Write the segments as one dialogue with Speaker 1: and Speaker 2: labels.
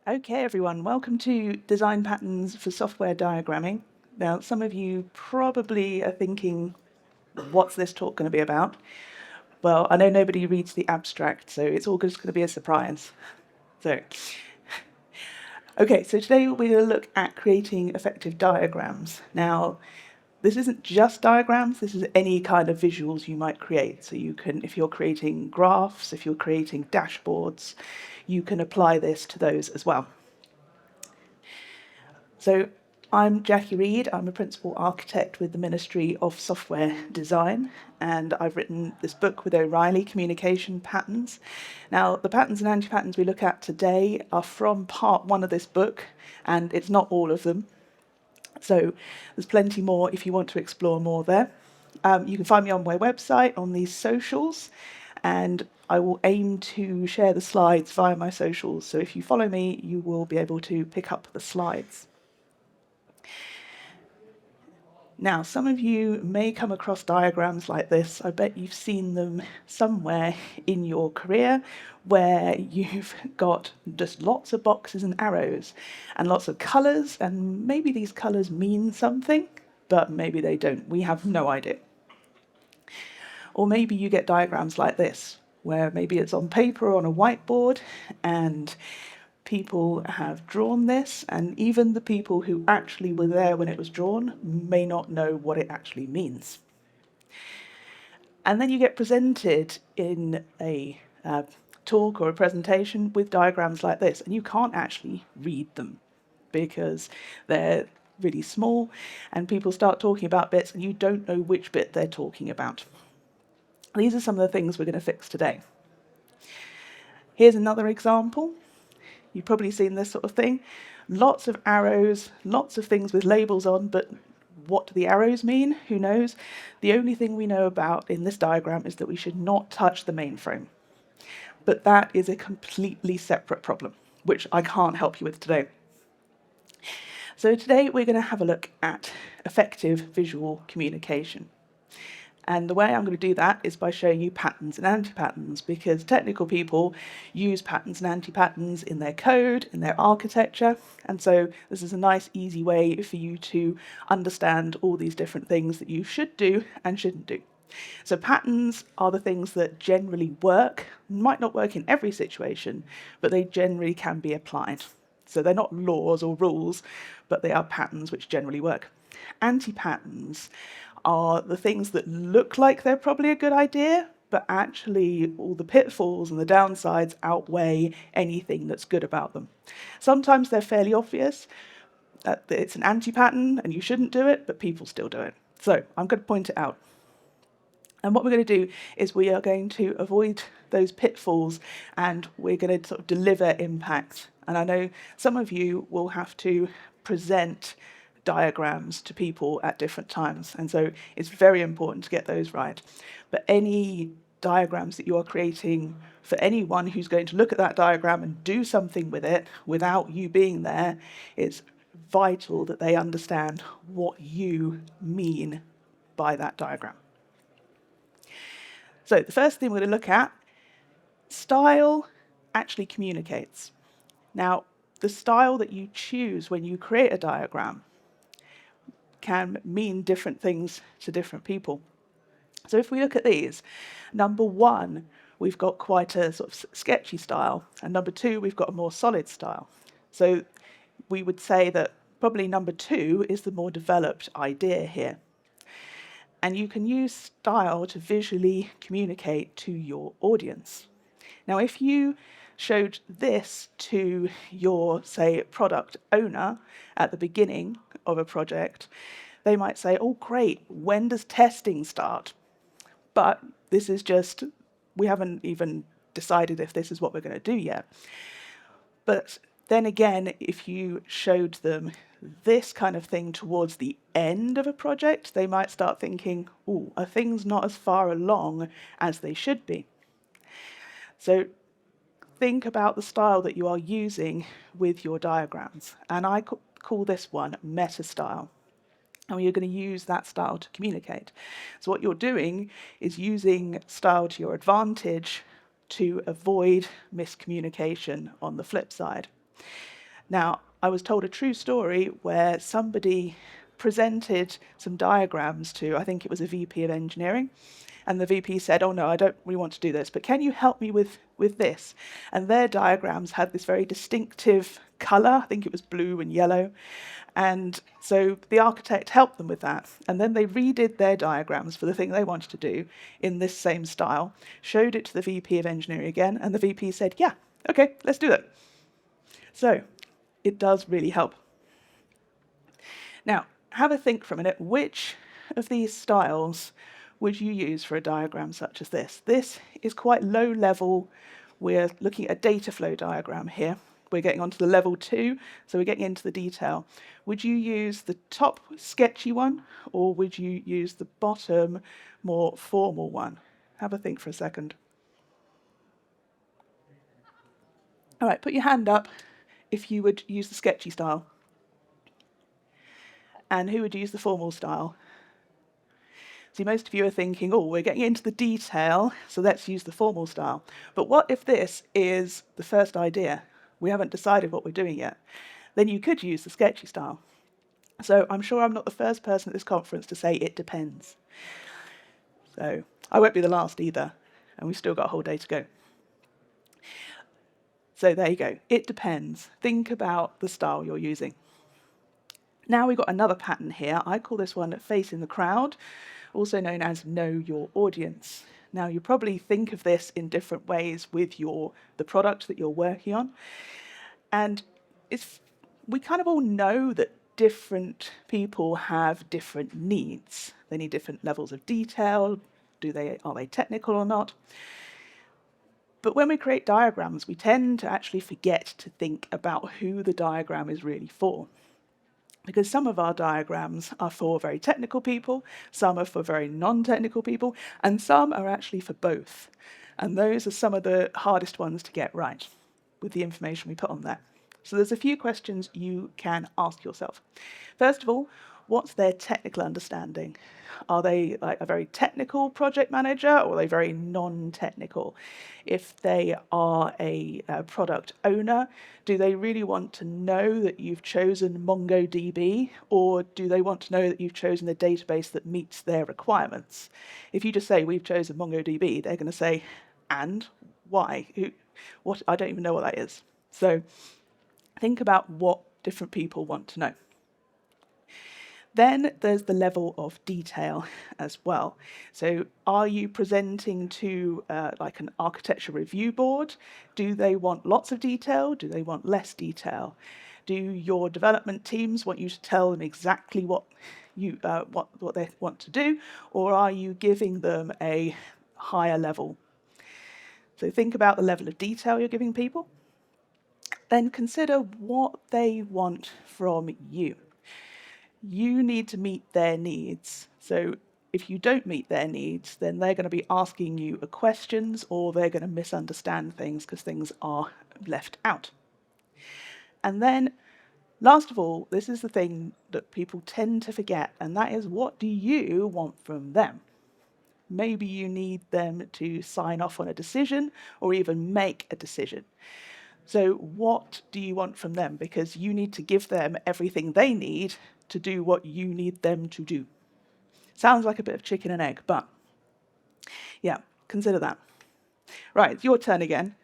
Speaker 1: Okay, everyone, welcome to Design Patterns for Software Diagramming. Now, some of you probably are thinking, what's this talk going to be about? Well, I know nobody reads the abstract, so it's all just going to be a surprise. So today we're going to look at creating effective diagrams. Now, this isn't just diagrams, this is any kind of visuals you might create. So you can, if you're creating graphs, if you're creating dashboards, you can apply this to those as well. So I'm Jacqui Reid, I'm a principal architect with the Ministry of Software Design, and I've written this book with O'Reilly, Communication Patterns. Now, the patterns and anti-patterns we look at today are from part one of this book, and it's not all of them. So there's plenty more if you want to explore more there. You can find me on my website, on these socials, and I will aim to share the slides via my socials. So if you follow me, you will be able to pick up the slides. Now, some of you may come across diagrams like this. I bet you've seen them somewhere in your career where you've got just lots of boxes and arrows and lots of colours, and maybe these colours mean something, but maybe they don't. We have no idea. Or maybe you get diagrams like this, where maybe it's on paper or on a whiteboard, and people have drawn this, and even the people who actually were there when it was drawn may not know what it actually means. And then you get presented in a talk or a presentation with diagrams like this, and you can't actually read them because they're really small, and people start talking about bits and you don't know which bit they're talking about. These are some of the things we're going to fix today. Here's another example. You've probably seen this sort of thing. Lots of arrows, lots of things with labels on, but what do the arrows mean? Who knows? The only thing we know about in this diagram is that we should not touch the mainframe. But that is a completely separate problem, which I can't help you with today. So today we're going to have a look at effective visual communication. And the way I'm going to do that is by showing you patterns and anti-patterns, because technical people use patterns and anti-patterns in their code, in their architecture. And so this is a nice, easy way for you to understand all these different things that you should do and shouldn't do. So patterns are the things that generally work, might not work in every situation, but they generally can be applied. So they're not laws or rules, but they are patterns which generally work. Anti-patterns are the things that look like they're probably a good idea, but actually all the pitfalls and the downsides outweigh anything that's good about them. Sometimes they're fairly obvious that it's an anti-pattern and you shouldn't do it, but people still do it. So I'm going to point it out. And what we're going to do is we are going to avoid those pitfalls, and we're going to sort of deliver impact. And I know some of you will have to present diagrams to people at different times, and so it's very important to get those right. But any diagrams that you are creating for anyone who's going to look at that diagram and do something with it without you being there, it's vital that they understand what you mean by that diagram. So the first thing we're going to look at, style actually communicates. Now, the style that you choose when you create a diagram can mean different things to different people. So if we look at these, number one, we've got quite a sort of sketchy style, and number two, we've got a more solid style. So we would say that probably number two is the more developed idea here. And you can use style to visually communicate to your audience. Now, if you showed this to your, say, product owner at the beginning of a project, they might say, oh, great, when does testing start? But this is just, we haven't even decided if this is what we're going to do yet. But then again, if you showed them this kind of thing towards the end of a project, they might start thinking, oh, are things not as far along as they should be? So think about the style that you are using with your diagrams. And I call this one meta style. And you're going to use that style to communicate. So what you're doing is using style to your advantage to avoid miscommunication on the flip side. Now, I was told a true story where somebody presented some diagrams to, I think it was a VP of engineering, and the VP said, oh no, I don't really want to do this, but can you help me with this? And their diagrams had this very distinctive color, I think it was blue and yellow, and so the architect helped them with that. And then they redid their diagrams for the thing they wanted to do in this same style, showed it to the VP of engineering again, and the VP said, yeah, okay, let's do that. So it does really help. Now, have a think for a minute. Which of these styles would you use for a diagram such as this? This is quite low level. We're looking at a data flow diagram here. We're getting onto the level 2, so we're getting into the detail. Would you use the top sketchy one, or would you use the bottom, more formal one? Have a think for a second. All right, put your hand up if you would use the sketchy style. And who would use the formal style? See, most of you are thinking, oh, we're getting into the detail, so let's use the formal style. But what if this is the first idea? We haven't decided what we're doing yet. Then you could use the sketchy style. So I'm sure I'm not the first person at this conference to say it depends. So I won't be the last either, and we've still got a whole day to go. So there you go. It depends. Think about the style you're using. Now we've got another pattern here. I call this one facing the crowd, also known as know your audience. Now you probably think of this in different ways with the product that you're working on. And we kind of all know that different people have different needs. They need different levels of detail. Are they technical or not? But when we create diagrams, we tend to actually forget to think about who the diagram is really for. Because some of our diagrams are for very technical people, some are for very non-technical people, and some are actually for both. And those are some of the hardest ones to get right with the information we put on there. So there's a few questions you can ask yourself. First of all, what's their technical understanding? Are they like a very technical project manager, or are they very non-technical? If they are a product owner, do they really want to know that you've chosen MongoDB, or do they want to know that you've chosen a database that meets their requirements? If you just say, we've chosen MongoDB, they're going to say, and why? What? I don't even know what that is. So think about what different people want to know. Then there's the level of detail as well. So are you presenting to like an architecture review board? Do they want lots of detail? Do they want less detail? Do your development teams want you to tell them exactly what they want to do? Or are you giving them a higher level? So think about the level of detail you're giving people. Then consider what they want from you. You need to meet their needs. So if you don't meet their needs, then they're going to be asking you questions, or they're going to misunderstand things because things are left out. And then, last of all, this is the thing that people tend to forget, and that is, what do you want from them? Maybe you need them to sign off on a decision or even make a decision. So what do you want from them? Because you need to give them everything they need to do what you need them to do. Sounds like a bit of chicken and egg, but yeah, consider that. Right, it's your turn again.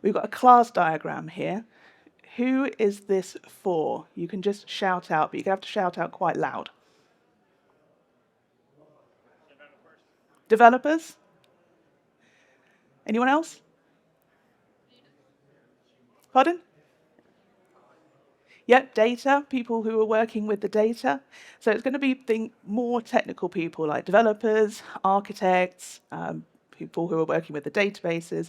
Speaker 1: We've got a class diagram here. Who is this for? You can just shout out, but you're going to have to shout out quite loud. Developers? Anyone else? Pardon? Yep, data, people who are working with the data. So it's going to be more technical people like developers, architects, people who are working with the databases.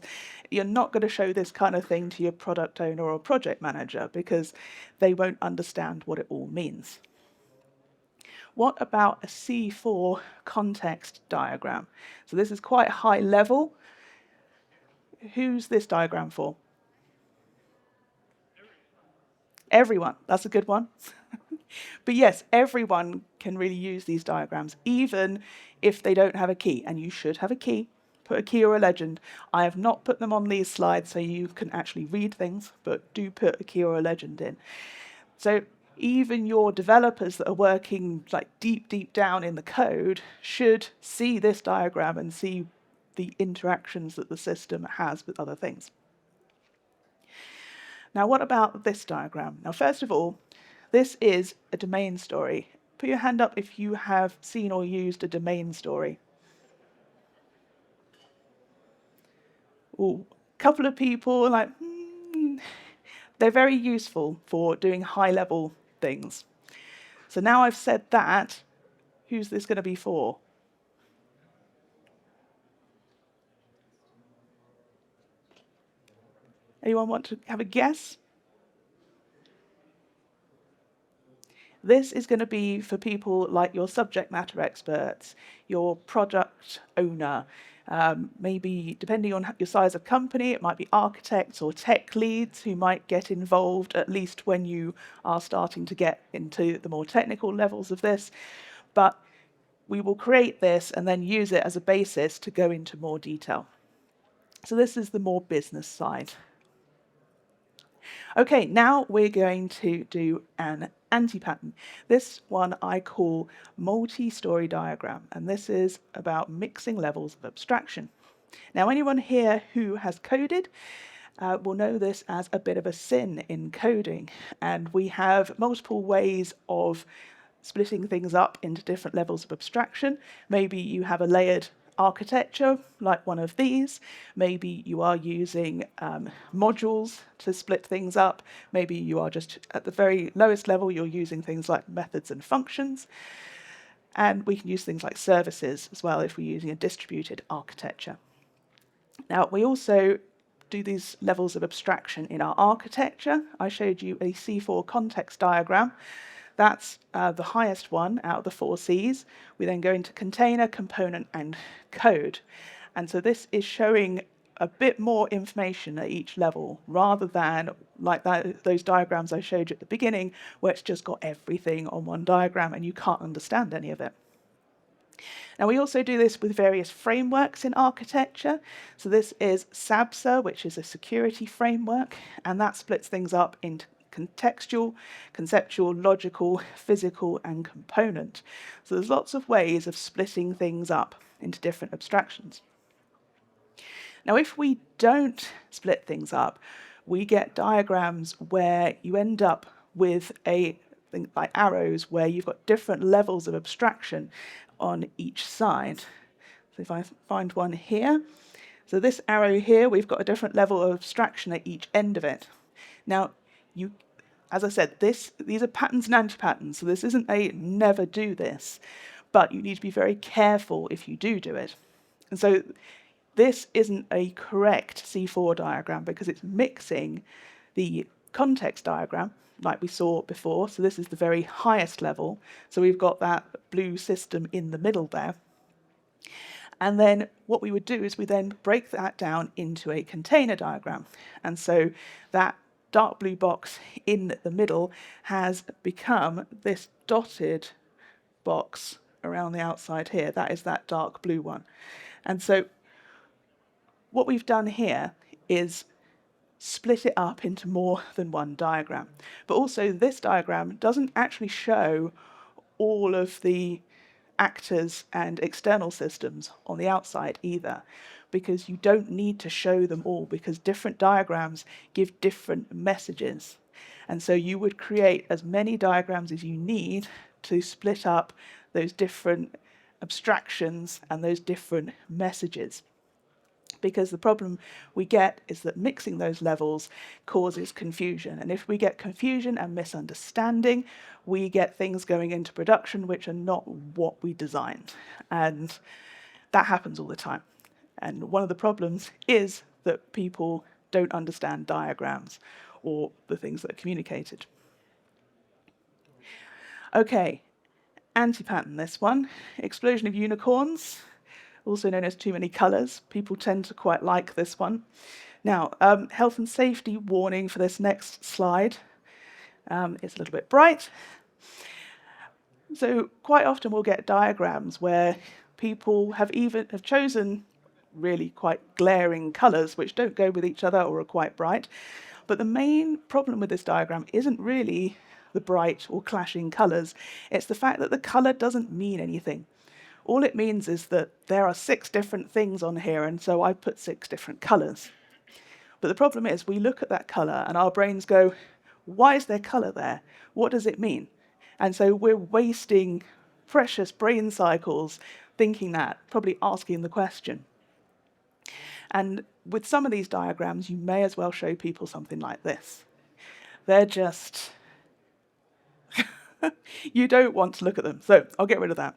Speaker 1: You're not going to show this kind of thing to your product owner or project manager because they won't understand what it all means. What about a C4 context diagram? So this is quite high level. Who's this diagram for? Everyone, that's a good one. But yes, everyone can really use these diagrams, even if they don't have a key. And you should have a key, put a key or a legend. I have not put them on these slides so you can actually read things, but do put a key or a legend in. So even your developers that are working like deep down in the code should see this diagram and see the interactions that the system has with other things. Now, what about this diagram? Now, first of all, this is a domain story. Put your hand up if you have seen or used a domain story. Ooh, a couple of people like, they're very useful for doing high-level things. So now I've said that, who's this going to be for? Anyone want to have a guess? This is going to be for people like your subject matter experts, your product owner, maybe depending on your size of company, it might be architects or tech leads who might get involved, at least when you are starting to get into the more technical levels of this. But we will create this and then use it as a basis to go into more detail. So this is the more business side. Okay, now we're going to do an anti-pattern. This one I call multi-story diagram, and this is about mixing levels of abstraction. Now, anyone here who has coded will know this as a bit of a sin in coding, and we have multiple ways of splitting things up into different levels of abstraction. Maybe you have a layered architecture like one of these. Maybe you are using modules to split things up. Maybe you are just at the very lowest level, you're using things like methods and functions. And we can use things like services as well if we're using a distributed architecture. Now, we also do these levels of abstraction in our architecture. I showed you a C4 context diagram. That's the highest one out of the 4 Cs. We then go into container, component, and code. And so this is showing a bit more information at each level, rather than like those diagrams I showed you at the beginning, where it's just got everything on one diagram and you can't understand any of it. Now, we also do this with various frameworks in architecture. So this is SABSA, which is a security framework, and that splits things up into contextual, conceptual, logical, physical, and component. So there's lots of ways of splitting things up into different abstractions. Now, if we don't split things up, we get diagrams where you end up with a thing like arrows where you've got different levels of abstraction on each side. So if I find one here, so this arrow here, we've got a different level of abstraction at each end of it. Now, as I said, these are patterns and anti-patterns, so this isn't a never do this, but you need to be very careful if you do it. And so this isn't a correct C4 diagram because it's mixing the context diagram like we saw before. So this is the very highest level. So we've got that blue system in the middle there. And then what we would do is we then break that down into a container diagram. And so that dark blue box in the middle has become this dotted box around the outside here. That is that dark blue one. And so what we've done here is split it up into more than one diagram. But also this diagram doesn't actually show all of the actors and external systems on the outside either, because you don't need to show them all, because different diagrams give different messages. And so you would create as many diagrams as you need to split up those different abstractions and those different messages. Because the problem we get is that mixing those levels causes confusion. And if we get confusion and misunderstanding, we get things going into production which are not what we designed. And that happens all the time. And one of the problems is that people don't understand diagrams or the things that are communicated. Okay, anti-pattern, this one. Explosion of unicorns, also known as too many colours. People tend to quite like this one. Now, health and safety warning for this next slide. It's a little bit bright. So quite often we'll get diagrams where people have chosen really quite glaring colours which don't go with each other or are quite bright. But the main problem with this diagram isn't really the bright or clashing colours. It's the fact that the colour doesn't mean anything. All it means is that there are 6 different things on here, and so I put 6 different colours. But the problem is we look at that colour and our brains go, why is there colour there? What does it mean? And so we're wasting precious brain cycles thinking that, probably asking the question. And with some of these diagrams, you may as well show people something like this. They're just, you don't want to look at them. So I'll get rid of that.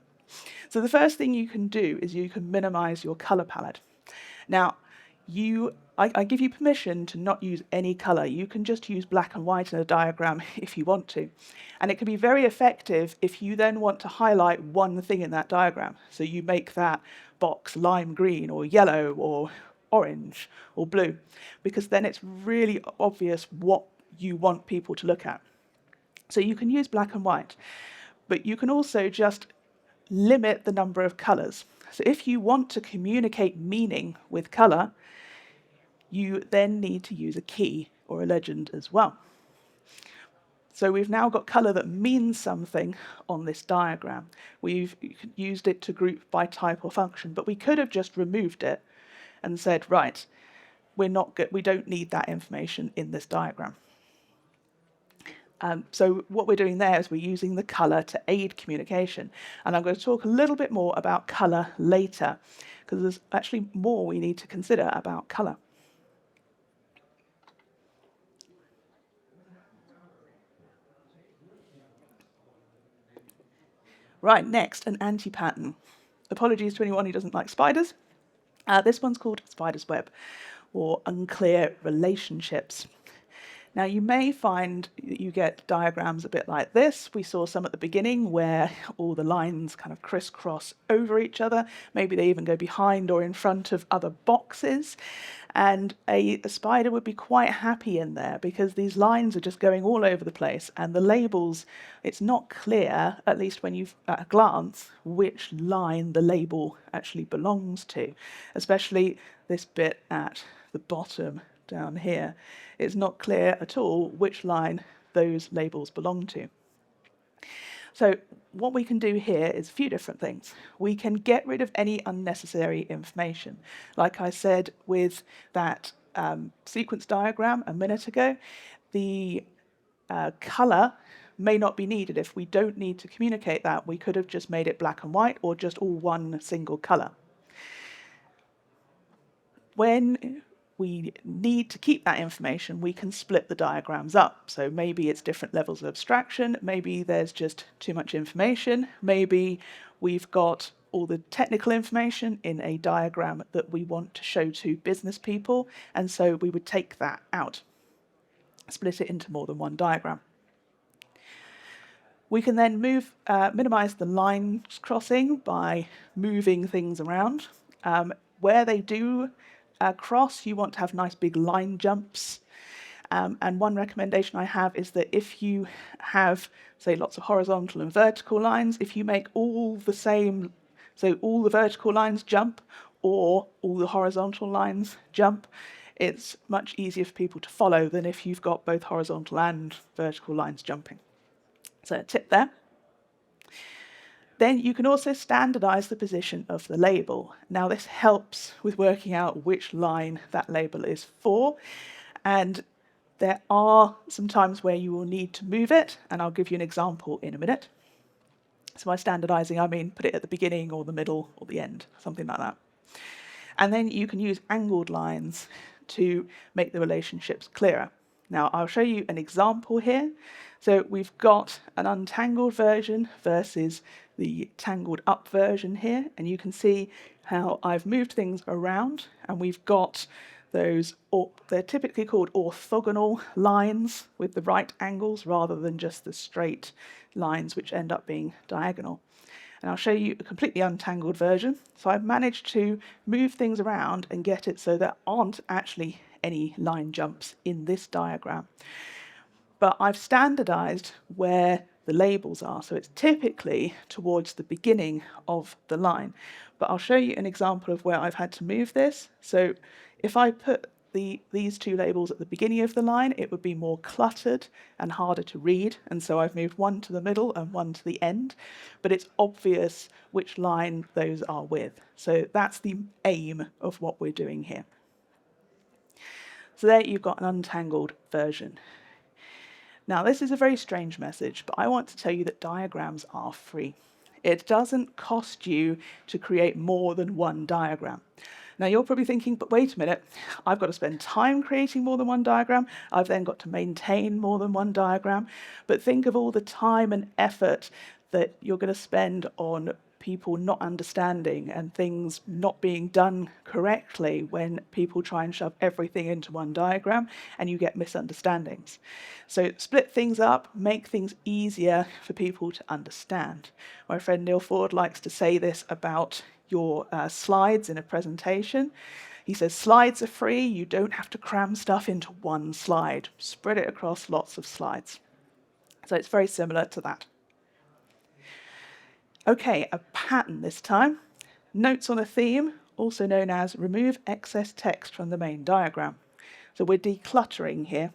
Speaker 1: So the first thing you can do is you can minimize your color palette. Now, I give you permission to not use any color. You can just use black and white in a diagram if you want to. And it can be very effective if you then want to highlight one thing in that diagram. So you make that box lime green or yellow or orange or blue, because then it's really obvious what you want people to look at. So you can use black and white, but you can also just limit the number of colors. So if you want to communicate meaning with color, you then need to use a key or a legend as well. So we've now got color that means something on this diagram. We've used it to group by type or function, but we could have just removed it and said, right, we don't need that information in this diagram. So what we're doing there is we're using the colour to aid communication. And I'm going to talk a little bit more about colour later, because there's actually more we need to consider about colour. Right, next, an anti-pattern. Apologies to anyone who doesn't like spiders. This one's called spider's web, or unclear relationships. Now, you may find that you get diagrams a bit like this. We saw some at the beginning where all the lines kind of crisscross over each other. Maybe they even go behind or in front of other boxes. And a spider would be quite happy in there because these lines are just going all over the place. And the labels, it's not clear, at least when you've at a glance, which line the label actually belongs to, especially this bit at the bottom down here. It's not clear at all which line those labels belong to. So what we can do here is a few different things. We can get rid of any unnecessary information. Like I said with that sequence diagram a minute ago, the color may not be needed. If we don't need to communicate that, we could have just made it black and white or just all one single color. When we need to keep that information, we can split the diagrams up. So maybe it's different levels of abstraction, maybe there's just too much information, maybe we've got all the technical information in a diagram that we want to show to business people, and so we would take that out, split it into more than one diagram. We can then minimize the line crossing by moving things around. Where they do cross, you want to have nice big line jumps. And one recommendation I have is that if you have, say, lots of horizontal and vertical lines, if you make all the same, so all the vertical lines jump or all the horizontal lines jump, it's much easier for people to follow than if you've got both horizontal and vertical lines jumping. So a tip there. Then you can also standardize the position of the label. Now this helps with working out which line that label is for, and there are some times where you will need to move it, and I'll give you an example in a minute. So by standardizing, I mean put it at the beginning or the middle or the end, something like that. And then you can use angled lines to make the relationships clearer. Now I'll show you an example here. So we've got an untangled version versus the tangled up version here, and you can see how I've moved things around, and we've got those, they're typically called orthogonal lines with the right angles rather than just the straight lines which end up being diagonal. And I'll show you a completely untangled version. So I've managed to move things around and get it so there aren't actually any line jumps in this diagram. But I've standardized where the labels are, so it's typically towards the beginning of the line. but I'll show you an example of where I've had to move this. So if I put these two labels at the beginning of the line, it would be more cluttered and harder to read, and so I've moved one to the middle and one to the end, but it's obvious which line those are with. So that's the aim of what we're doing here. So there you've got an untangled version. Now, this is a very strange message, but I want to tell you that diagrams are free. It doesn't cost you to create more than one diagram. Now, you're probably thinking, but wait a minute, I've got to spend time creating more than one diagram. I've then got to maintain more than one diagram. But think of all the time and effort that you're going to spend on people not understanding and things not being done correctly when people try and shove everything into one diagram and you get misunderstandings. So split things up, make things easier for people to understand. My friend Neil Ford likes to say this about your slides in a presentation. He says, slides are free, you don't have to cram stuff into one slide. Spread it across lots of slides. So it's very similar to that. Okay, a pattern this time. Notes on a theme, also known as remove excess text from the main diagram. So we're decluttering here,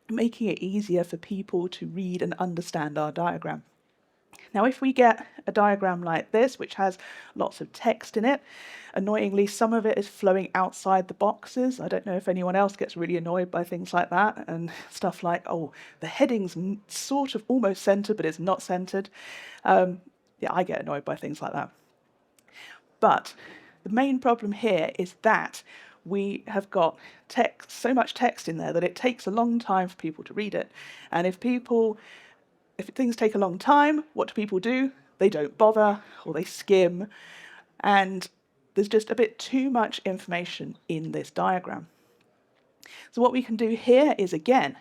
Speaker 1: making it easier for people to read and understand our diagram. Now, if we get a diagram like this, which has lots of text in it, annoyingly, some of it is flowing outside the boxes. I don't know if anyone else gets really annoyed by things like that, and stuff like, oh, the heading's sort of almost centered, but it's not centered. Yeah, I get annoyed by things like that. But the main problem here is that we have got text, so much text in there that it takes a long time for people to read it. And if things take a long time, what do people do? They don't bother, or they skim, and there's just a bit too much information in this diagram. So what we can do here is, again,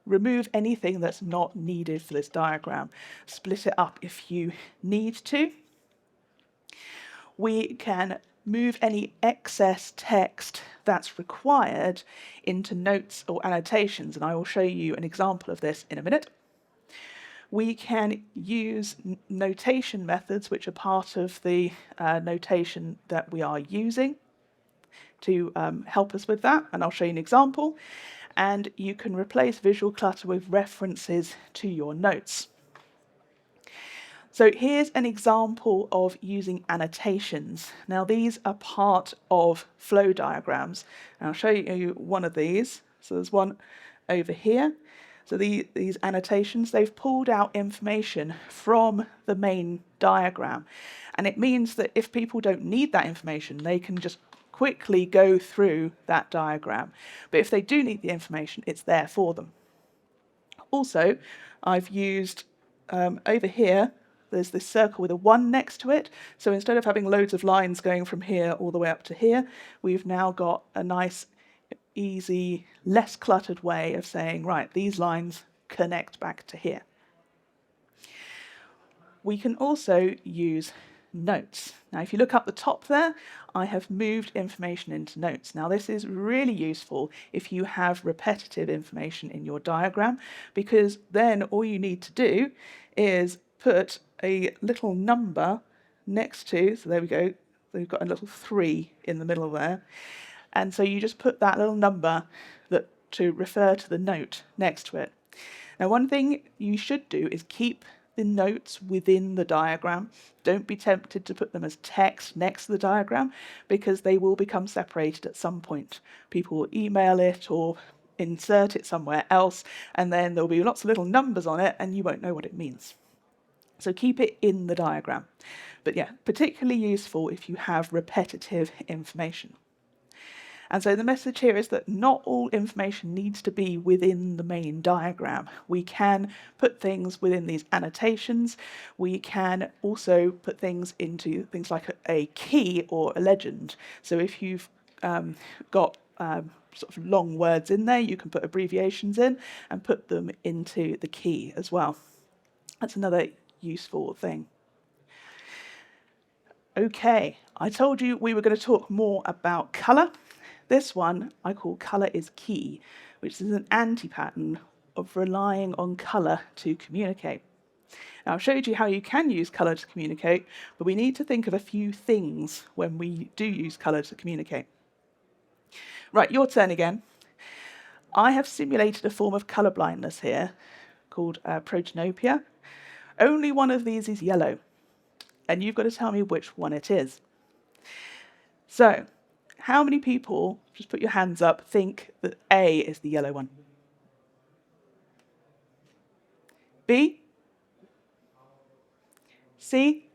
Speaker 1: remove anything that's not needed for this diagram. Split it up if you need to. We can move any excess text that's required into notes or annotations, and I will show you an example of this in a minute. We can use notation methods, which are part of the notation that we are using to help us with that, and I'll show you an example. And you can replace visual clutter with references to your notes. So here's an example of using annotations. Now, these are part of flow diagrams, and I'll show you one of these. So there's one over here. So these annotations, they've pulled out information from the main diagram. And it means that if people don't need that information, they can just quickly go through that diagram. But if they do need the information, it's there for them. Also, I've used over here, there's this circle with a 1 next to it. So instead of having loads of lines going from here all the way up to here, we've now got a nice, easy, less cluttered way of saying, right, these lines connect back to here. We can also use notes. Now, if you look up the top there, I have moved information into notes. Now, this is really useful if you have repetitive information in your diagram, because then all you need to do is put a little number next to, so there we go, we've got a little 3 in the middle there. And so you just put that little number to refer to the note next to it. Now, one thing you should do is keep the notes within the diagram. Don't be tempted to put them as text next to the diagram, because they will become separated at some point. People will email it or insert it somewhere else, and then there'll be lots of little numbers on it, and you won't know what it means. So keep it in the diagram. But yeah, particularly useful if you have repetitive information. And so the message here is that not all information needs to be within the main diagram. We can put things within these annotations. We can also put things into things like a key or a legend. So if you've got sort of long words in there, you can put abbreviations in and put them into the key as well. That's another useful thing. Okay, I told you we were going to talk more about colour. This one I call colour is key, which is an anti-pattern of relying on colour to communicate. Now, I've showed you how you can use colour to communicate, but we need to think of a few things when we do use colour to communicate. Right, your turn again. I have simulated a form of colour blindness here called protanopia. Only one of these is yellow, and you've got to tell me which one it is. So, how many people, just put your hands up, think that A is the yellow one? B? C?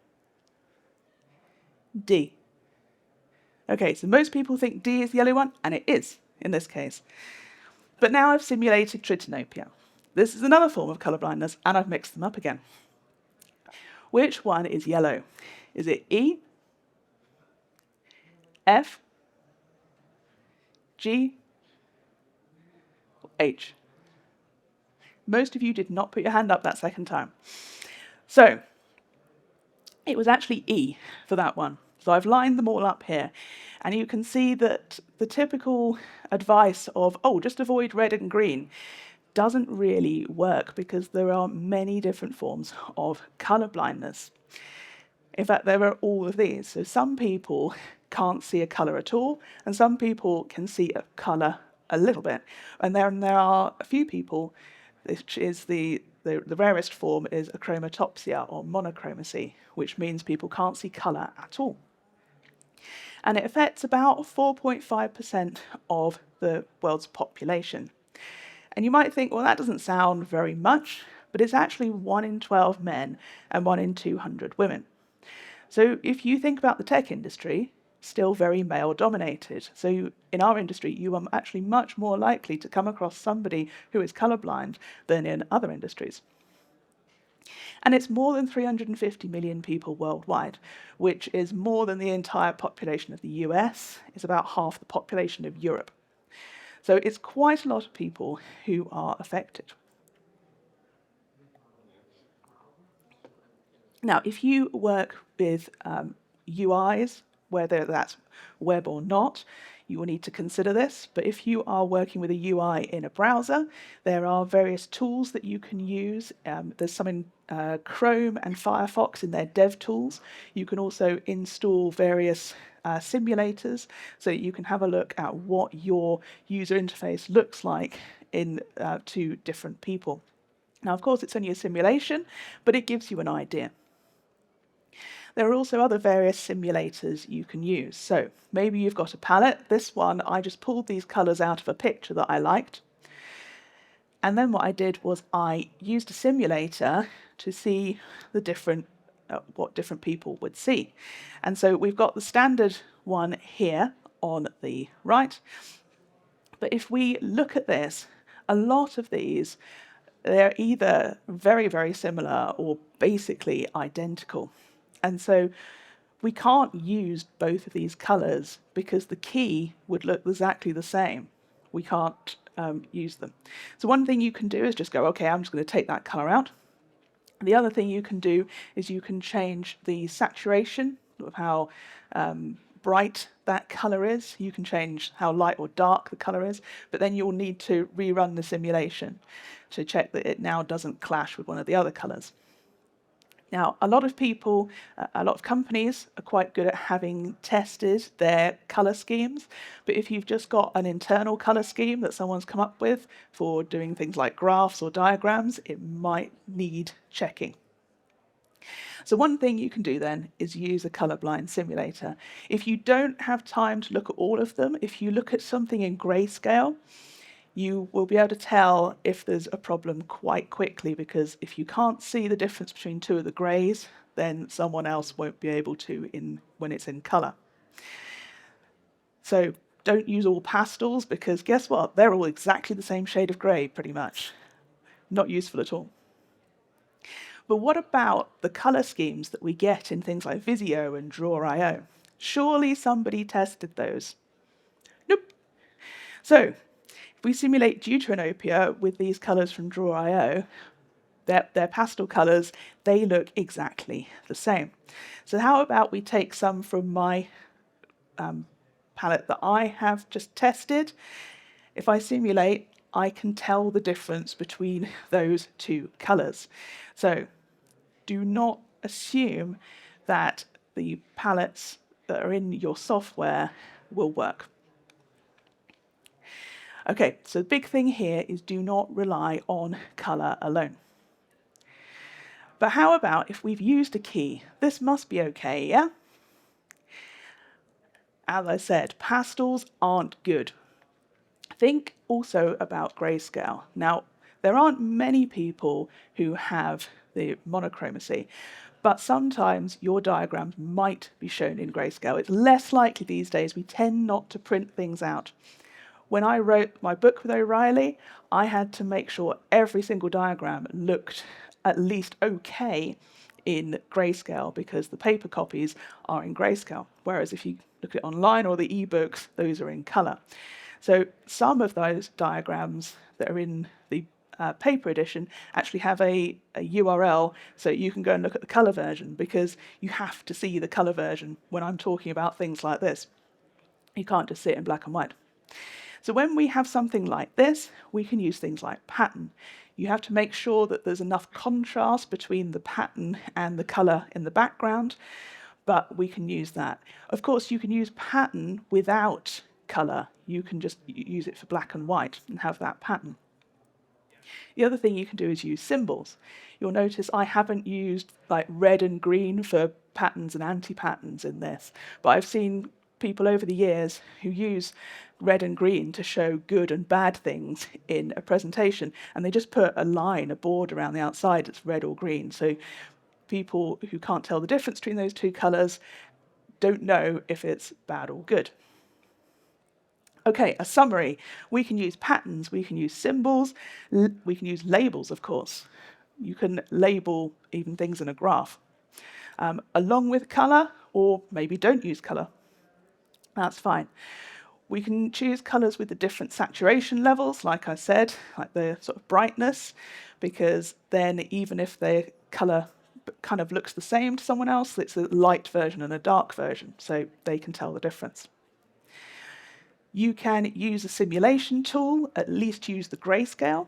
Speaker 1: D? Okay, so most people think D is the yellow one, and it is, in this case. But now I've simulated tritanopia. This is another form of colour blindness, and I've mixed them up again. Which one is yellow? Is it E, F, G, or H? Most of you did not put your hand up that second time. So, it was actually E for that one. So I've lined them all up here. And you can see that the typical advice of, oh, just avoid red and green, doesn't really work because there are many different forms of colour blindness. In fact, there are all of these. So some people can't see a colour at all, and some people can see a colour a little bit. And then there are a few people, which is the rarest form is achromatopsia or monochromacy, which means people can't see colour at all. And it affects about 4.5% of the world's population. And you might think, well, that doesn't sound very much, but it's actually 1 in 12 men and 1 in 200 women. So if you think about the tech industry, still very male-dominated. So in our industry, you are actually much more likely to come across somebody who is colourblind than in other industries. And it's more than 350 million people worldwide, which is more than the entire population of the US. It's about half the population of Europe. So it's quite a lot of people who are affected. Now, if you work with UIs, whether that's web or not, you will need to consider this. But if you are working with a UI in a browser, there are various tools that you can use. There's some in Chrome and Firefox in their dev tools. You can also install various simulators so that you can have a look at what your user interface looks like to different people. Now, of course, it's only a simulation, but it gives you an idea. There are also other various simulators you can use. So maybe you've got a palette. This one, I just pulled these colours out of a picture that I liked. And then what I did was I used a simulator to see the what different people would see. And so we've got the standard one here on the right. But if we look at this, a lot of these, they're either very, very similar or basically identical. And so we can't use both of these colours because the key would look exactly the same. We can't use them. So one thing you can do is just go, okay, I'm just going to take that colour out. The other thing you can do is you can change the saturation of how bright that colour is. You can change how light or dark the colour is, but then you'll need to rerun the simulation to check that it now doesn't clash with one of the other colours. Now, a lot of people, a lot of companies are quite good at having tested their colour schemes, but if you've just got an internal colour scheme that someone's come up with for doing things like graphs or diagrams, it might need checking. So one thing you can do then is use a colourblind simulator. If you don't have time to look at all of them, if you look at something in grayscale, you will be able to tell if there's a problem quite quickly, because if you can't see the difference between two of the greys, then someone else won't be able to when it's in colour. So don't use all pastels, because guess what? They're all exactly the same shade of grey, pretty much. Not useful at all. But what about the colour schemes that we get in things like Visio and Draw.io? Surely somebody tested those. Nope. So if we simulate deuteranopia with these colours from Draw.io, their pastel colours, they look exactly the same. So how about we take some from my palette that I have just tested. If I simulate, I can tell the difference between those two colours. So do not assume that the palettes that are in your software will work. Okay, so the big thing here is do not rely on color alone. But how about if we've used a key? This must be okay, yeah? As I said, pastels aren't good. Think also about grayscale. Now, there aren't many people who have the monochromacy, but sometimes your diagrams might be shown in grayscale. It's less likely these days. We tend not to print things out. When I wrote my book with O'Reilly, I had to make sure every single diagram looked at least okay in grayscale because the paper copies are in grayscale, whereas if you look at it online or the ebooks, those are in color. So some of those diagrams that are in the paper edition actually have a URL so you can go and look at the color version because you have to see the color version when I'm talking about things like this. You can't just see it in black and white. So when we have something like this, we can use things like pattern. You have to make sure that there's enough contrast between the pattern and the color in the background, but we can use that. Of course, you can use pattern without color. You can just use it for black and white and have that pattern. The other thing you can do is use symbols. You'll notice I haven't used like red and green for patterns and anti-patterns in this, but I've seen people over the years who use red and green to show good and bad things in a presentation, and they just put a line, a border around the outside that's red or green. So people who can't tell the difference between those two colours don't know if it's bad or good. Okay, a summary. We can use patterns, we can use symbols, we can use labels, of course. You can label even things in a graph, along with colour, or maybe don't use colour. That's fine. We can choose colours with the different saturation levels, like I said, like the sort of brightness, because then even if the colour kind of looks the same to someone else, it's a light version and a dark version, so they can tell the difference. You can use a simulation tool, at least use the grayscale.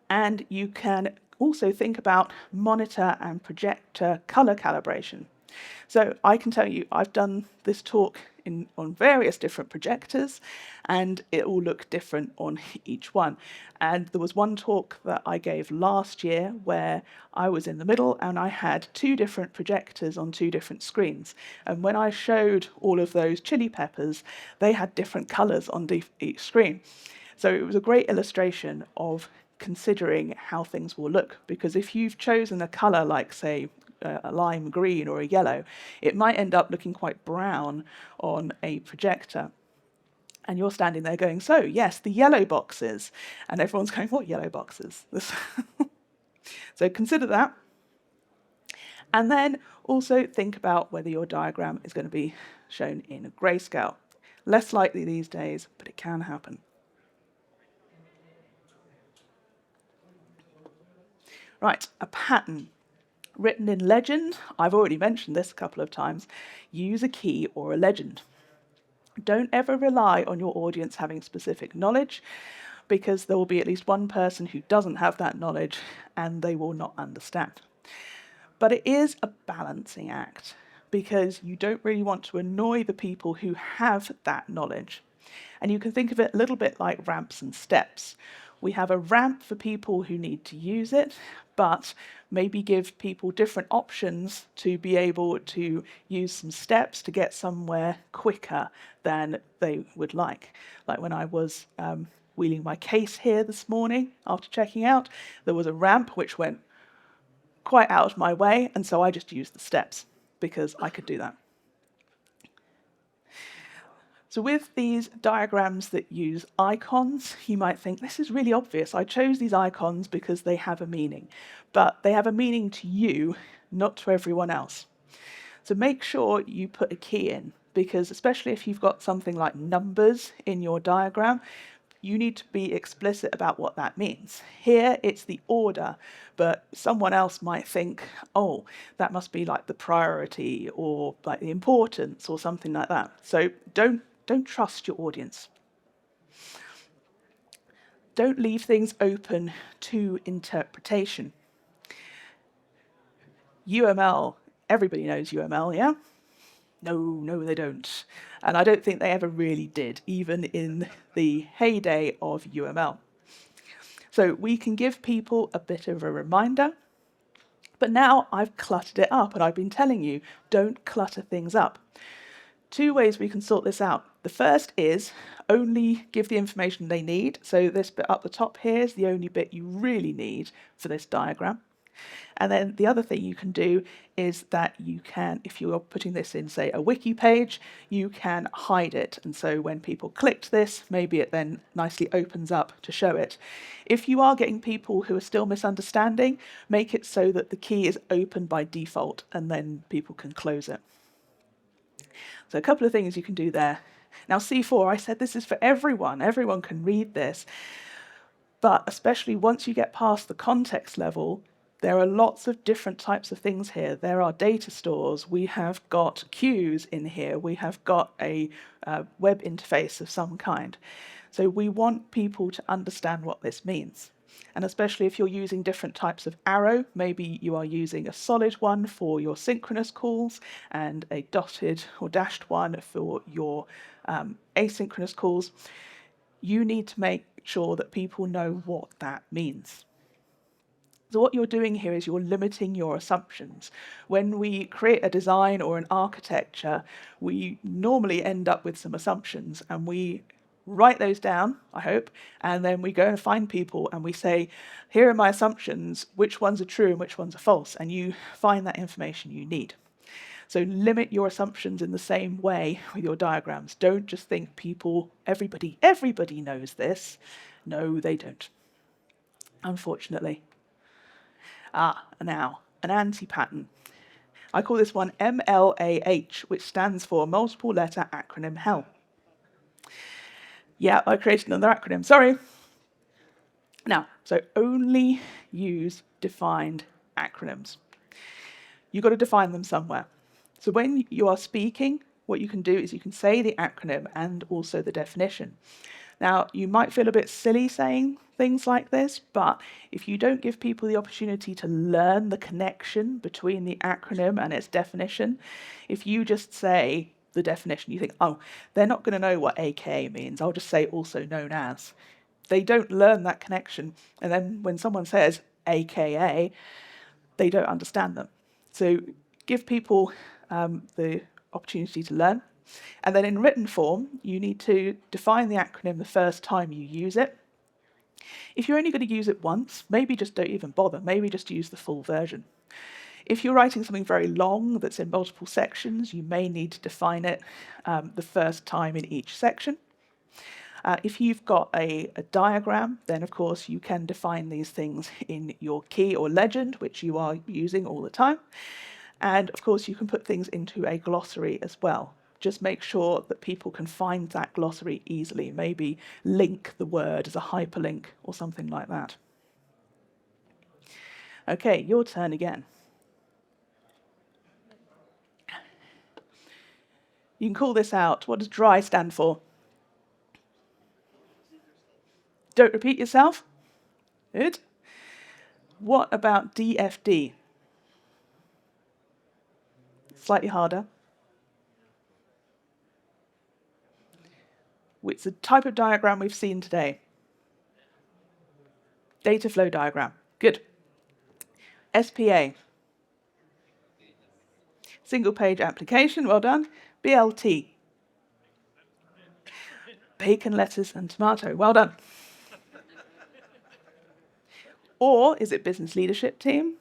Speaker 1: And you can also think about monitor and projector color calibration. So I can tell you, I've done this talk on various different projectors, and it all looked different on each one. And there was one talk that I gave last year where I was in the middle and I had two different projectors on two different screens. And when I showed all of those chili peppers, they had different colors on each screen. So it was a great illustration of considering how things will look, because if you've chosen a color like, say, a lime green or a yellow, it might end up looking quite brown on a projector. And you're standing there going, so yes, the yellow boxes. And everyone's going, what yellow boxes? So consider that. And then also think about whether your diagram is going to be shown in grayscale. Less likely these days, but it can happen. Right, a pattern. Written in legend, I've already mentioned this a couple of times, use a key or a legend. Don't ever rely on your audience having specific knowledge, because there will be at least one person who doesn't have that knowledge and they will not understand. But it is a balancing act, because you don't really want to annoy the people who have that knowledge. And you can think of it a little bit like ramps and steps. We have a ramp for people who need to use it, but maybe give people different options to be able to use some steps to get somewhere quicker than they would like. Like when I was wheeling my case here this morning after checking out, there was a ramp which went quite out of my way, and so I just used the steps because I could do that. So with these diagrams that use icons, you might think, this is really obvious. I chose these icons because they have a meaning. But they have a meaning to you, not to everyone else. So make sure you put a key in, because especially if you've got something like numbers in your diagram, you need to be explicit about what that means. Here, it's the order, but someone else might think, oh, that must be like the priority or like the importance or something like that. So don't trust your audience. Don't leave things open to interpretation. UML, everybody knows UML, yeah? No, they don't. And I don't think they ever really did, even in the heyday of UML. So we can give people a bit of a reminder, but now I've cluttered it up, and I've been telling you, don't clutter things up. Two ways we can sort this out. The first is only give the information they need. So this bit up the top here is the only bit you really need for this diagram. And then the other thing you can do is that you can, if you're putting this in, say, a wiki page, you can hide it. And so when people clicked this, maybe it then nicely opens up to show it. If you are getting people who are still misunderstanding, make it so that the key is open by default, and then people can close it. So a couple of things you can do there. Now C4, I said this is for everyone. Everyone can read this. But especially once you get past the context level, there are lots of different types of things here. There are data stores. We have got queues in here. We have got a web interface of some kind. So we want people to understand what this means. And especially if you're using different types of arrow, maybe you are using a solid one for your synchronous calls and a dotted or dashed one for your asynchronous calls, you need to make sure that people know what that means. So what you're doing here is you're limiting your assumptions. When we create a design or an architecture, we normally end up with some assumptions, and we write those down, I hope, and then we go and find people and we say, here are my assumptions, which ones are true and which ones are false, and you find that information you need. So limit your assumptions in the same way with your diagrams. Don't just think everybody knows this. No, they don't, unfortunately. Now, an anti-pattern. I call this one MLAH, which stands for multiple letter acronym hell. Yeah, I created another acronym, sorry. Now, so only use defined acronyms. You've got to define them somewhere. So when you are speaking, what you can do is you can say the acronym and also the definition. Now, you might feel a bit silly saying things like this, but if you don't give people the opportunity to learn the connection between the acronym and its definition, if you just say the definition, you think, oh, they're not going to know what AKA means, I'll just say also known as. They don't learn that connection, and then when someone says AKA, they don't understand them. So give people the opportunity to learn. And then in written form, you need to define the acronym the first time you use it. If you're only going to use it once, maybe just don't even bother. Maybe just use the full version. If you're writing something very long that's in multiple sections, you may need to define it the first time in each section. If you've got a diagram, then of course you can define these things in your key or legend, which you are using all the time. And of course you can put things into a glossary as well. Just make sure that people can find that glossary easily. Maybe link the word as a hyperlink or something like that. Okay, your turn again. You can call this out. What does dry stand for? Don't repeat yourself. Good. What about DFD? Slightly harder. It's a type of diagram we've seen today. Data flow diagram. Good. SPA. Single page application. Well done. BLT. Bacon, lettuce, and tomato. Well done. Or is it business leadership team?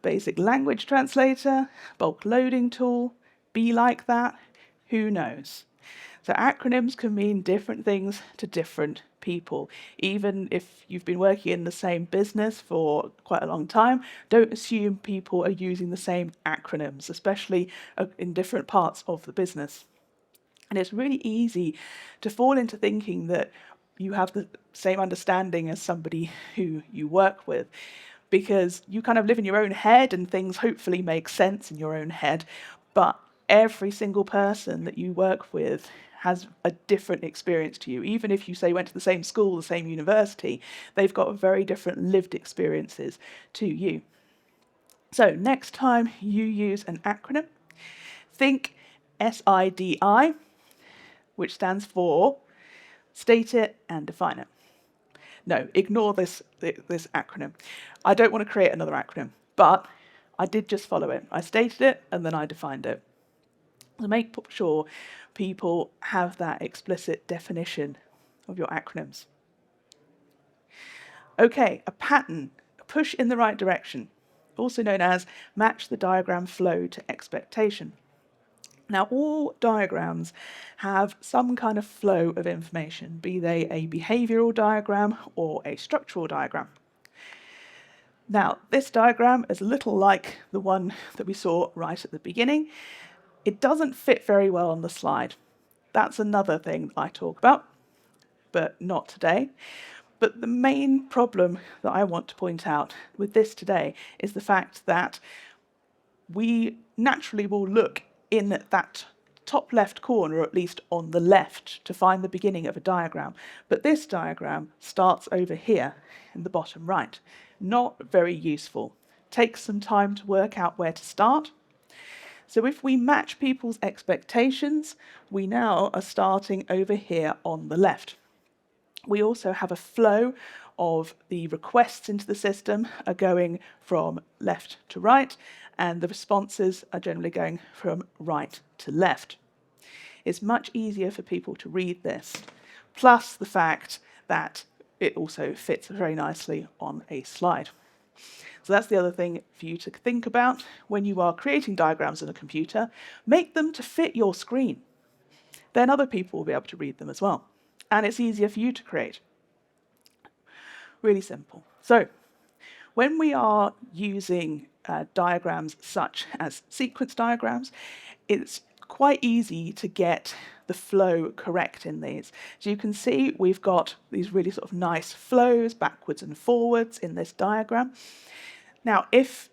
Speaker 1: Basic language translator? Bulk loading tool? Be like that? Who knows? So acronyms can mean different things to different people. Even if you've been working in the same business for quite a long time, don't assume people are using the same acronyms, especially in different parts of the business. And it's really easy to fall into thinking that you have the same understanding as somebody who you work with, because you kind of live in your own head and things hopefully make sense in your own head. But every single person that you work with has a different experience to you. Even if you say went to the same school, the same university, they've got very different lived experiences to you. So next time you use an acronym, think SIDI, which stands for state it and define it. No, ignore this acronym. I don't want to create another acronym, but I did just follow it. I stated it and then I defined it. To make sure people have that explicit definition of your acronyms. Okay, a pattern, a push in the right direction, also known as match the diagram flow to expectation. Now, all diagrams have some kind of flow of information, be they a behavioural diagram or a structural diagram. Now, this diagram is a little like the one that we saw right at the beginning. It doesn't fit very well on the slide. That's another thing I talk about, but not today. But the main problem that I want to point out with this today is the fact that we naturally will look in that top left corner, or at least on the left, to find the beginning of a diagram. But this diagram starts over here in the bottom right. Not very useful. Takes some time to work out where to start. So if we match people's expectations, we now are starting over here on the left. We also have a flow of the requests into the system are going from left to right, and the responses are generally going from right to left. It's much easier for people to read this, plus the fact that it also fits very nicely on a slide. So that's the other thing for you to think about when you are creating diagrams on a computer. Make them to fit your screen. Then other people will be able to read them as well. And it's easier for you to create. Really simple. So when we are using diagrams such as sequence diagrams, it's quite easy to get the flow correct in these. So you can see we've got these really sort of nice flows backwards and forwards in this diagram. Now, if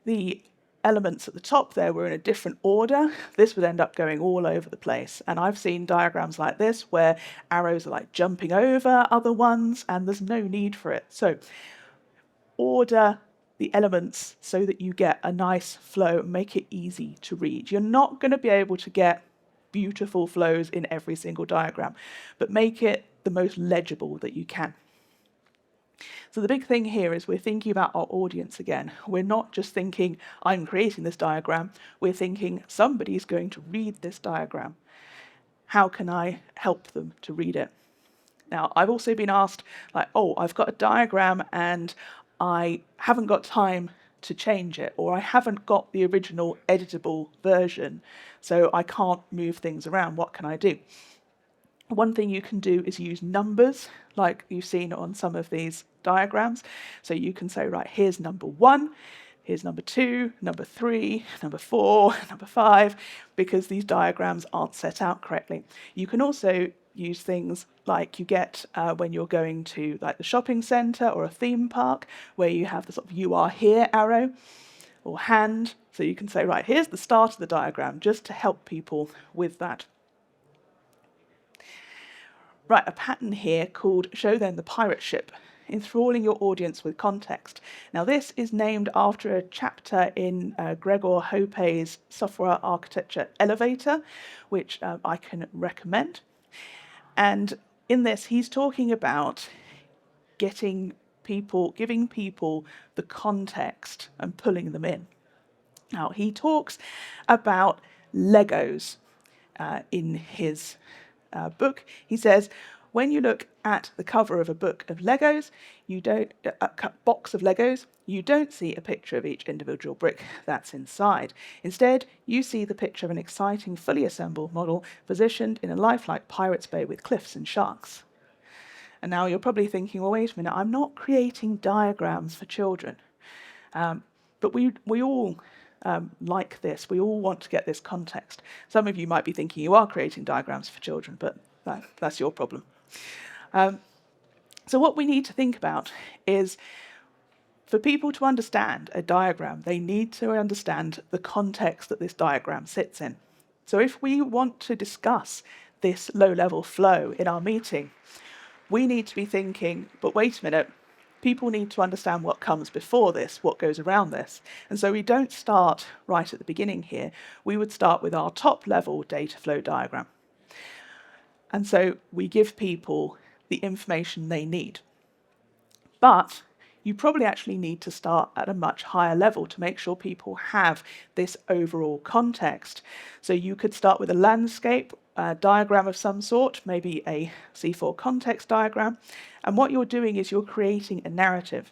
Speaker 1: the elements at the top there were in a different order, this would end up going all over the place. And I've seen diagrams like this where arrows are like jumping over other ones and there's no need for it. So order the elements so that you get a nice flow, make it easy to read. You're not going to be able to get beautiful flows in every single diagram, but make it the most legible that you can. So the big thing here is we're thinking about our audience again. We're not just thinking, I'm creating this diagram. We're thinking, somebody's going to read this diagram. How can I help them to read it? Now, I've also been asked, like, oh, I've got a diagram and I haven't got time to change it, or I haven't got the original editable version, so I can't move things around. What can I do? One thing you can do is use numbers, like you've seen on some of these diagrams. So you can say, right, here's number 1, here's number 2, number 3, number 4, number 5, because these diagrams aren't set out correctly. You can also use things like you get when you're going to like the shopping centre or a theme park, where you have the sort of "you are here" arrow or hand. So you can say, right, here's the start of the diagram, just to help people with that. Right, a pattern here called Show Them the Pirate Ship, enthralling your audience with context. Now this is named after a chapter in Gregor Hopé's Software Architecture Elevator, which I can recommend. And in this, he's talking about giving people the context and pulling them in. Now he talks about Legos in his book. He says, when you look at the cover of a book of Legos, a box of Legos, you don't see a picture of each individual brick that's inside. Instead, you see the picture of an exciting, fully assembled model positioned in a lifelike pirate's bay with cliffs and sharks. And now you're probably thinking, well, wait a minute, I'm not creating diagrams for children. But we all like this. We all want to get this context. Some of you might be thinking you are creating diagrams for children, but that's your problem. So what we need to think about is, for people to understand a diagram, they need to understand the context that this diagram sits in. So if we want to discuss this low-level flow in our meeting, we need to be thinking, but wait a minute, people need to understand what comes before this, what goes around this. And so we don't start right at the beginning here. We would start with our top level data flow diagram. And so we give people the information they need. But you probably actually need to start at a much higher level to make sure people have this overall context. So you could start with a landscape diagram of some sort, maybe a C4 context diagram. And what you're doing is you're creating a narrative.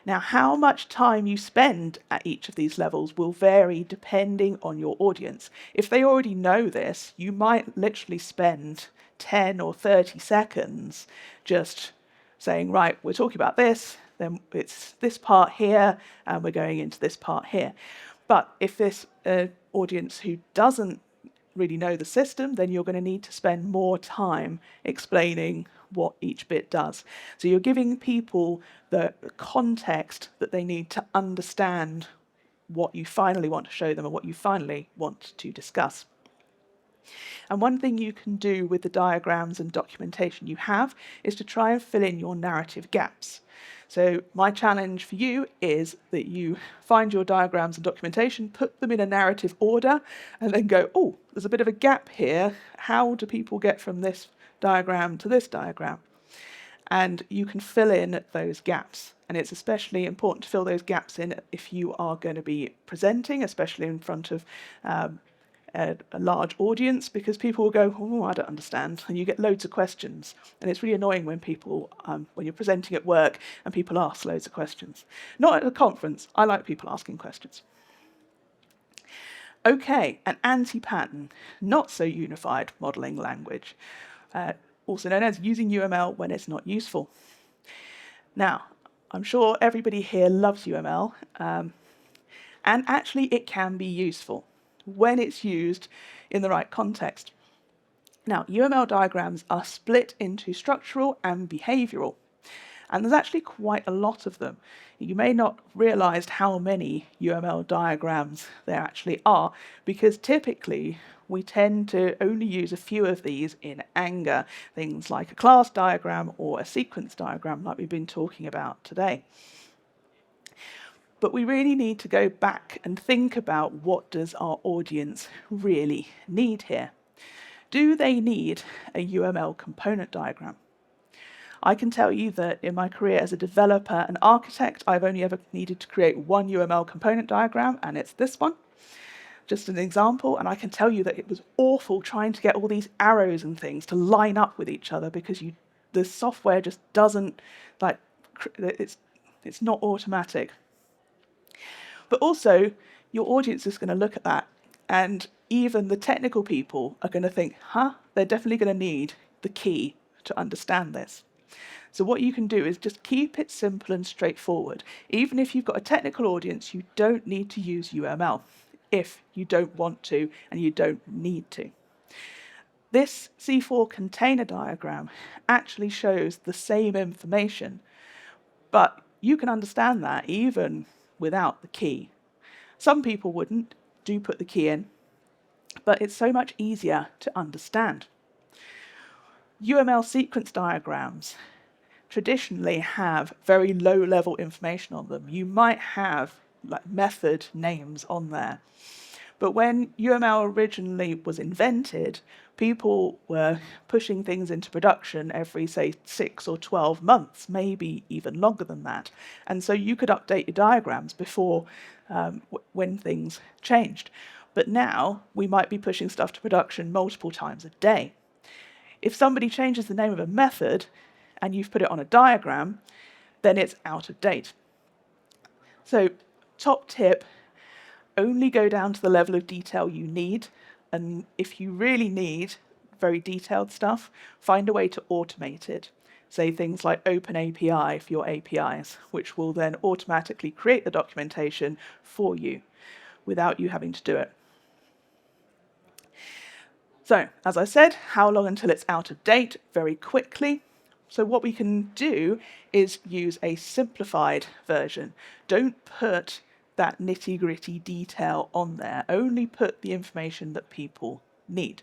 Speaker 1: Now, how much time you spend at each of these levels will vary depending on your audience. If they already know this, you might literally spend 10 or 30 seconds just saying, right, we're talking about this, then it's this part here, and we're going into this part here. But if this audience who doesn't really know the system, then you're going to need to spend more time explaining what each bit does. So you're giving people the context that they need to understand what you finally want to show them and what you finally want to discuss. And one thing you can do with the diagrams and documentation you have is to try and fill in your narrative gaps. So my challenge for you is that you find your diagrams and documentation, put them in a narrative order, and then go, oh, there's a bit of a gap here. How do people get from this diagram to this diagram? And you can fill in those gaps. And it's especially important to fill those gaps in if you are going to be presenting, especially in front of a large audience, because people will go, oh, I don't understand, and you get loads of questions. And it's really annoying when people, when you're presenting at work and people ask loads of questions. Not at a conference. I like people asking questions. Okay, an anti-pattern, not so unified modeling language, also known as using UML when it's not useful. Now, I'm sure everybody here loves UML, and actually it can be useful when it's used in the right context. Now, UML diagrams are split into structural and behavioral, and there's actually quite a lot of them. You may not realize how many UML diagrams there actually are, because typically we tend to only use a few of these in anger, things like a class diagram or a sequence diagram like we've been talking about today. But we really need to go back and think about what does our audience really need here. Do they need a UML component diagram? I can tell you that in my career as a developer and architect, I've only ever needed to create one UML component diagram, and it's this one. Just an example, and I can tell you that it was awful trying to get all these arrows and things to line up with each other because the software just doesn't, like, it's not automatic. But also, your audience is going to look at that, and even the technical people are going to think, they're definitely going to need the key to understand this. So what you can do is just keep it simple and straightforward. Even if you've got a technical audience, you don't need to use UML if you don't want to and you don't need to. This C4 container diagram actually shows the same information, but you can understand that even without the key. Some people wouldn't, do put the key in, but it's so much easier to understand. UML sequence diagrams traditionally have very low-level information on them. You might have like method names on there. But when UML originally was invented, people were pushing things into production every, say, 6 or 12 months, maybe even longer than that. And so you could update your diagrams before when things changed. But now we might be pushing stuff to production multiple times a day. If somebody changes the name of a method and you've put it on a diagram, then it's out of date. So top tip, only go down to the level of detail you need. And if you really need very detailed stuff, find a way to automate it. Say things like OpenAPI for your APIs, which will then automatically create the documentation for you without you having to do it. So, as I said, how long until it's out of date? Very quickly. So what we can do is use a simplified version. Don't put that nitty-gritty detail on there. Only put the information that people need.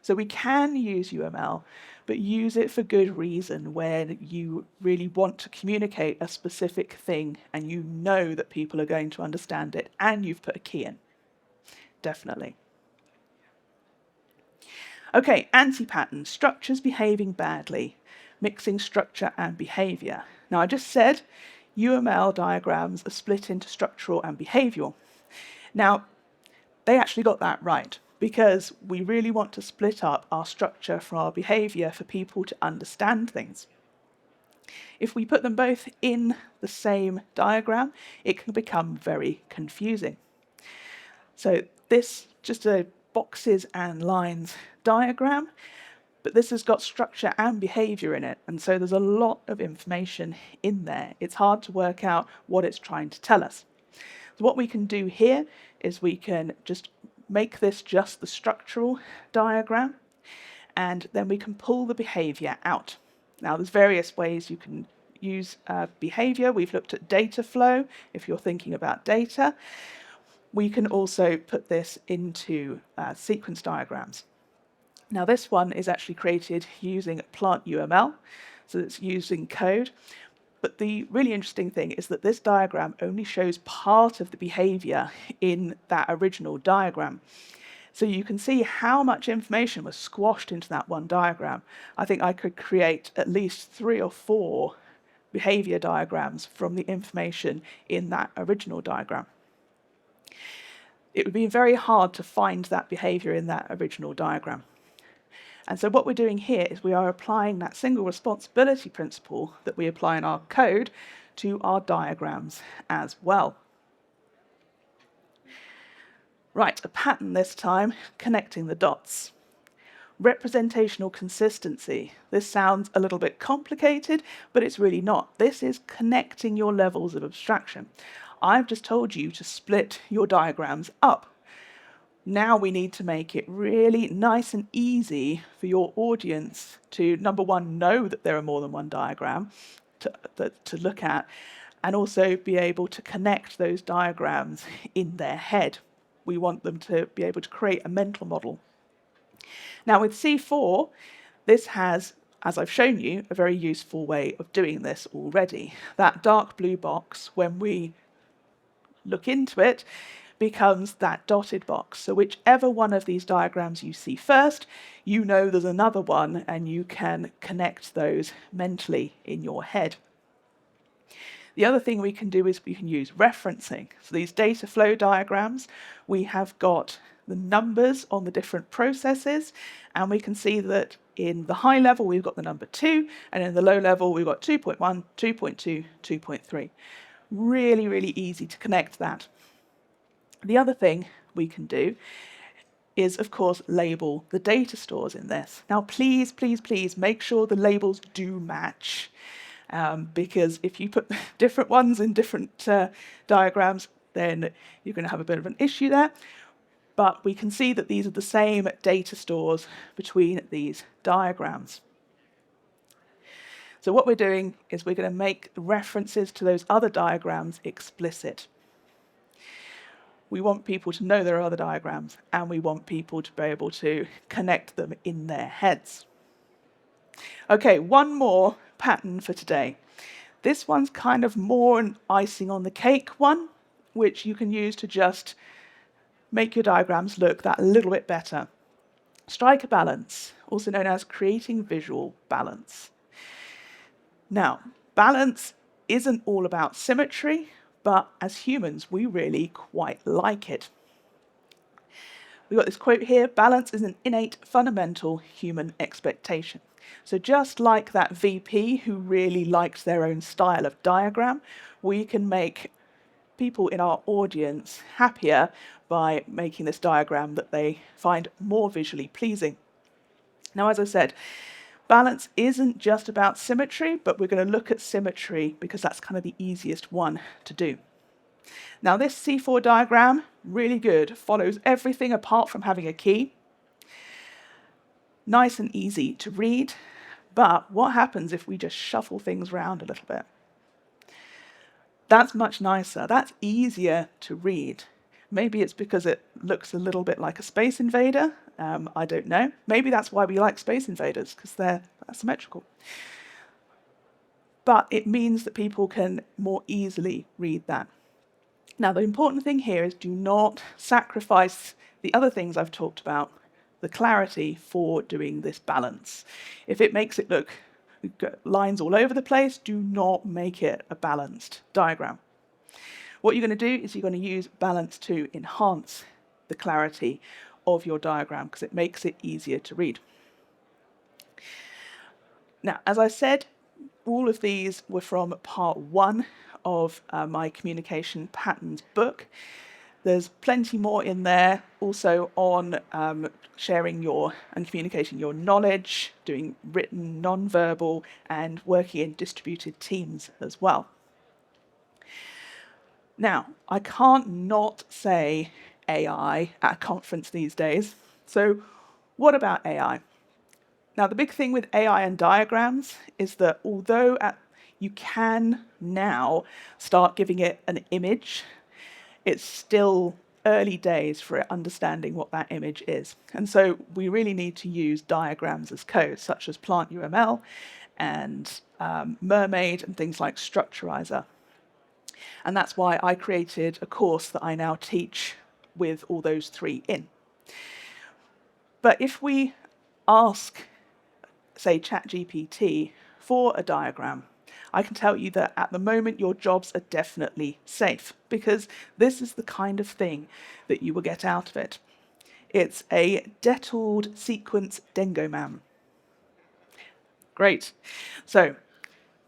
Speaker 1: So we can use UML, but use it for good reason when you really want to communicate a specific thing and you know that people are going to understand it and you've put a key in. Definitely. Okay, anti-pattern, structures behaving badly, mixing structure and behavior. Now I just said UML diagrams are split into structural and behavioral. Now, they actually got that right because we really want to split up our structure from our behavior for people to understand things. If we put them both in the same diagram, it can become very confusing. So this just a boxes and lines diagram, but this has got structure and behavior in it, and so there's a lot of information in there. It's hard to work out what it's trying to tell us. So what we can do here is we can just make this just the structural diagram, and then we can pull the behavior out. Now there's various ways you can use behavior. We've looked at data flow, if you're thinking about data. We can also put this into sequence diagrams. Now this one is actually created using plant UML, so it's using code. But the really interesting thing is that this diagram only shows part of the behavior in that original diagram. So you can see how much information was squashed into that one diagram. I think I could create at least 3 or 4 behavior diagrams from the information in that original diagram. It would be very hard to find that behavior in that original diagram. And so what we're doing here is we are applying that single responsibility principle that we apply in our code to our diagrams as well. Right, a pattern this time, connecting the dots. Representational consistency. This sounds a little bit complicated, but it's really not. This is connecting your levels of abstraction. I've just told you to split your diagrams up. Now we need to make it really nice and easy for your audience to, number one, know that there are more than one diagram to look at, and also be able to connect those diagrams in their head. We want them to be able to create a mental model. Now with C4, this has, as I've shown you, a very useful way of doing this already. That dark blue box, when we look into it, becomes that dotted box. So whichever one of these diagrams you see first, you know there's another one and you can connect those mentally in your head. The other thing we can do is we can use referencing. So these data flow diagrams, we have got the numbers on the different processes, and we can see that in the high level we've got the number 2, and in the low level we've got 2.1, 2.2, 2.3. Really, really easy to connect that. The other thing we can do is, of course, label the data stores in this. Now, please, please, please make sure the labels do match, because if you put different ones in different diagrams, then you're going to have a bit of an issue there. But we can see that these are the same data stores between these diagrams. So what we're doing is we're going to make references to those other diagrams explicit. We want people to know there are other diagrams, and we want people to be able to connect them in their heads. Okay, one more pattern for today. This one's kind of more an icing on the cake one, which you can use to just make your diagrams look that little bit better. Strike a balance, also known as creating visual balance. Now, balance isn't all about symmetry, but as humans, we really quite like it. We've got this quote here: balance is an innate, fundamental human expectation. So just like that VP who really liked their own style of diagram, we can make people in our audience happier by making this diagram that they find more visually pleasing. Now, as I said, balance isn't just about symmetry, but we're going to look at symmetry because that's kind of the easiest one to do. Now, this C4 diagram, really good, follows everything apart from having a key. Nice and easy to read, but what happens if we just shuffle things around a little bit? That's much nicer, that's easier to read. Maybe it's because it looks a little bit like a Space Invader, I don't know. Maybe that's why we like Space Invaders, because they're asymmetrical. But it means that people can more easily read that. Now, the important thing here is do not sacrifice the other things I've talked about, the clarity, for doing this balance. If it makes it look lines all over the place, do not make it a balanced diagram. What you're going to do is you're going to use balance to enhance the clarity of your diagram because it makes it easier to read. Now, as I said, all of these were from part 1 of my communication patterns book. There's plenty more in there, also on sharing and communicating your knowledge, doing written, non-verbal, and working in distributed teams as well. Now, I can't not say AI at a conference these days. So what about AI? Now, the big thing with AI and diagrams is that although you can now start giving it an image, it's still early days for it understanding what that image is. And so we really need to use diagrams as code, such as Plant UML and Mermaid and things like Structurizer. And that's why I created a course that I now teach with all those 3 in. But if we ask, say, ChatGPT for a diagram, I can tell you that at the moment your jobs are definitely safe because this is the kind of thing that you will get out of it. It's a detooled sequence dengoman. Great. So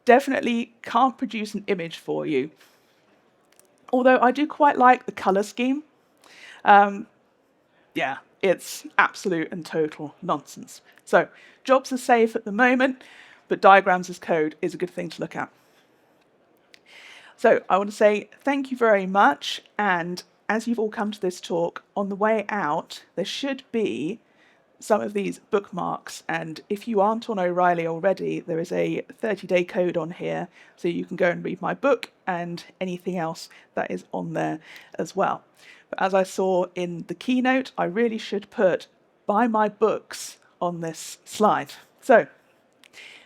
Speaker 1: definitely can't produce an image for you. Although I do quite like the color scheme. Yeah, it's absolute and total nonsense. So jobs are safe at the moment, but diagrams as code is a good thing to look at. So I want to say thank you very much. And as you've all come to this talk, on the way out, there should be some of these bookmarks. And if you aren't on O'Reilly already, there is a 30-day code on here, so you can go and read my book and anything else that is on there as well. But as I saw in the keynote, I really should put buy my books on this slide. So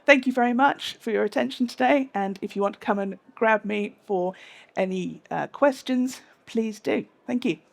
Speaker 1: thank you very much for your attention today. And if you want to come and grab me for any questions, please do. Thank you.